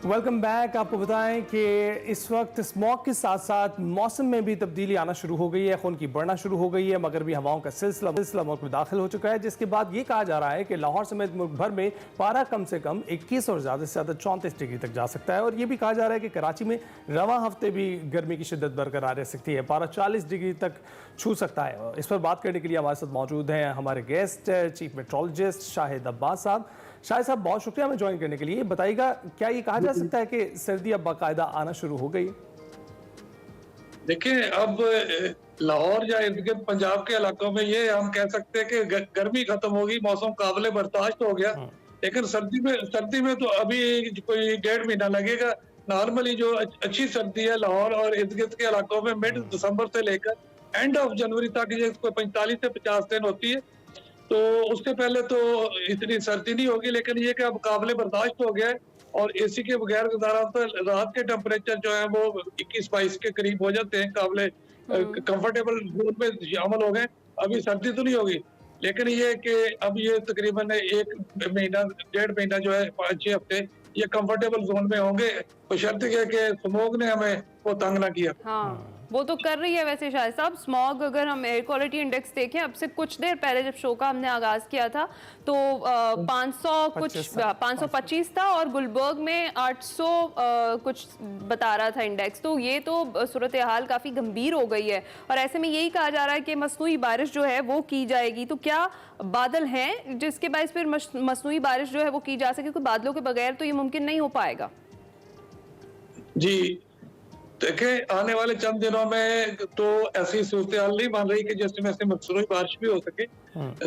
Welcome back. आपको बताएं कि इस वक्त स्मॉग के साथ साथ मौसम में भी तब्दीली आना शुरू हो गई है, खुनकी बढ़ना शुरू हो गई है। मगर भी हवाओं का सिलसिला मुल्क में दाखिल हो चुका है, जिसके बाद ये कहा जा रहा है कि लाहौर समेत मुल्क भर में पारा कम से कम 21 और ज़्यादा से ज़्यादा 34 डिग्री तक जा सकता है। और ये भी कहा जा रहा है कि कराची में रवां हफ्ते भी गर्मी की शिद्दत बरकरार रह सकती है, पारा 40 डिग्री तक छू सकता है। इस पर बात करने के लिए हमारे साथ मौजूद हैं हमारे guest chief metrologist Shahid Abbas साहब। शाहिद साहब, बहुत शुक्रिया हमें ज्वाइन करने के लिए। बताइएगा, क्या ये कहा जा सकता है कि सर्दी अब बाकायदा आना शुरू हो गई? देखिए, अब लाहौर या इर्द गिर्द पंजाब के इलाकों में ये हम कह सकते हैं कि गर्मी खत्म होगी, मौसम काबिले बर्दाश्त हो गया। लेकिन सर्दी में तो अभी कोई 1.5 महीना लगेगा। नॉर्मली जो अच्छी सर्दी है लाहौर और इर्द गिर्द के इलाकों में मिड दिसंबर से लेकर एंड ऑफ जनवरी तक ये 45 से 50 दिन होती है। तो उससे पहले तो इतनी सर्दी नहीं होगी, लेकिन ये कि अब काबिले बर्दाश्त हो गया है। और एसी के बगैर गुजारा तो रात के टेम्परेचर जो है वो 21-22 के करीब हो जाते हैं, काबिले कंफर्टेबल जोन में शामिल हो गए। अभी सर्दी तो नहीं होगी, लेकिन ये कि अब ये तकरीबन 1 महीना 1.5 महीना जो है 5-6 हफ्ते ये कंफर्टेबल जोन में होंगे, बशर्ते कि स्मोक ने हमें वो तंग ना किया। हाँ, वो तो कर रही है वैसे शायद साहब। स्मॉग, अगर हम एयर क्वालिटी इंडेक्स देखें, अब से कुछ देर पहले जब शो का हमने आगाज किया था तो 525 था और गुलबर्ग में 800 कुछ बता रहा था इंडेक्स। तो ये तो सूरत हाल काफ़ी गंभीर हो गई है। और ऐसे में यही कहा जा रहा है कि मसनूई बारिश जो है वो की जाएगी। तो क्या बादल हैं जिसके बायस फिर मसनूई बारिश जो है वो की जा सके? क्योंकि बादलों के बगैर तो ये मुमकिन नहीं हो पाएगा। जी देखें, आने वाले चंद दिनों में तो ऐसी सूरत हाल नहीं बन रही कि जिसमें से मसनूई बारिश भी हो सके,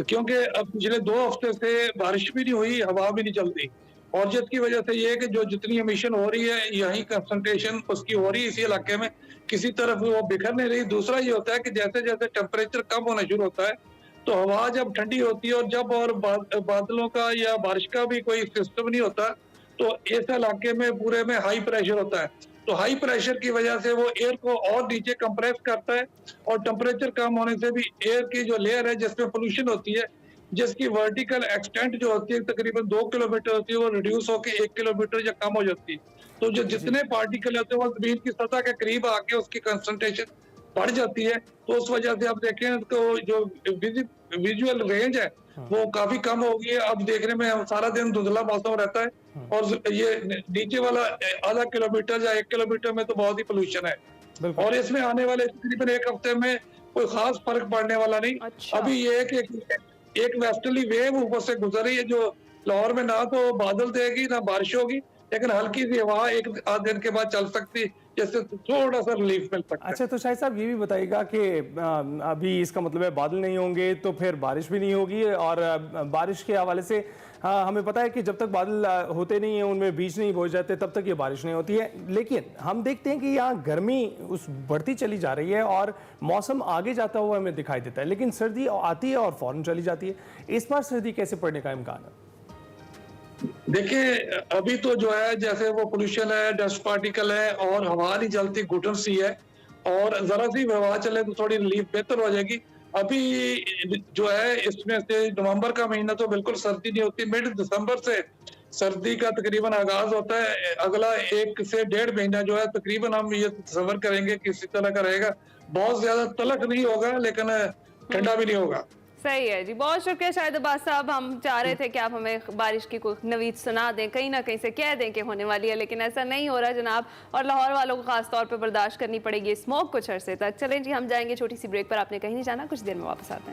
क्योंकि अब पिछले 2 हफ्ते से बारिश भी नहीं हुई, हवा भी नहीं चलती। और जिसकी वजह से ये है कि जो जितनी एमिशन हो रही है, यही कंसंट्रेशन उसकी हो रही है इसी इलाके में, किसी तरफ वो बिखर नहीं रही। दूसरा ये होता है कि जैसे जैसे टेम्परेचर कम होना शुरू होता है तो हवा जब ठंडी होती है और जब और बादलों का या बारिश का भी कोई सिस्टम नहीं होता, तो इस इलाके में पूरे में हाई प्रेशर होता है। तो हाई प्रेशर की वजह से वो एयर को और नीचे कंप्रेस करता है, और टेम्परेचर कम होने से भी एयर की जो लेयर है जिसमें पोल्यूशन होती है, जिसकी वर्टिकल एक्सटेंट जो होती है तकरीबन 2 किलोमीटर होती है, वो रिड्यूस होकर 1 किलोमीटर या कम हो जाती है। तो जो जितने पार्टिकल होते हैं वो जमीन की सतह के करीब आके उसकी कंसंट्रेशन बढ़ जाती है। तो उस वजह से आप देखें तो जो विजुअल रेंज है वो काफी कम हो गई है। अब देखने में सारा दिन धुंधला मौसम रहता है, और ये नीचे वाला आधा किलोमीटर या 1 किलोमीटर में तो बहुत ही पोल्यूशन है। और इसमें आने वाले तकरीबन 1 हफ्ते में कोई खास फर्क पड़ने वाला नहीं। अच्छा। अभी ये है कि एक वेस्टर्ली वेव ऊपर से गुजर रही है जो लाहौर में ना तो बादल देगी ना बारिश होगी, लेकिन हल्की सी हवा 1 आध दिन के बाद चल सकती, जिससे थोड़ा सा रिलीफ मिल सकता है। अच्छा, तो शाहिद साहब ये भी बताइएगा कि अभी इसका मतलब है बादल नहीं होंगे तो फिर बारिश भी नहीं होगी। और बारिश के हवाले से हमें पता है कि जब तक बादल होते नहीं हैं, उनमें बीज नहीं बोए जाते, तब तक ये बारिश नहीं होती है। लेकिन हम देखते हैं कि यहाँ गर्मी उस बढ़ती चली जा रही है और मौसम आगे जाता हुआ हमें दिखाई देता है, लेकिन सर्दी आती है और फौरन चली जाती है। इस बार सर्दी कैसे पड़ने का इम्कान है? देखिए, अभी तो जो है जैसे वो पोल्यूशन है, डस्ट पार्टिकल है और हवा नहीं चलती, घुटन सी है, और जरा सी हवा चले तो थोड़ी रिलीफ बेहतर हो जाएगी। अभी जो है इसमें से नवंबर का महीना तो बिल्कुल सर्दी नहीं होती, मिड दिसंबर से सर्दी का तकरीबन आगाज होता है। अगला 1 से 1.5 महीना जो है तकरीबन हम ये तस्वर करेंगे किसी तरह का रहेगा। बहुत ज्यादा तलख नहीं होगा, लेकिन ठंडा भी नहीं होगा। सही है जी, बहुत शुक्रिया शाहिद अब्बास साहब। हम चाह रहे थे कि आप हमें बारिश की कोई नवीद सुना दें, कहीं ना कहीं से कह दें कि होने वाली है, लेकिन ऐसा नहीं हो रहा जनाब। और लाहौर वालों को खास तौर पर बर्दाश्त करनी पड़ेगी स्मोक कुछ अरसे तक। चलें जी, हम जाएंगे छोटी सी ब्रेक पर। आपने कहीं नहीं जाना, कुछ देर में वापस आते हैं।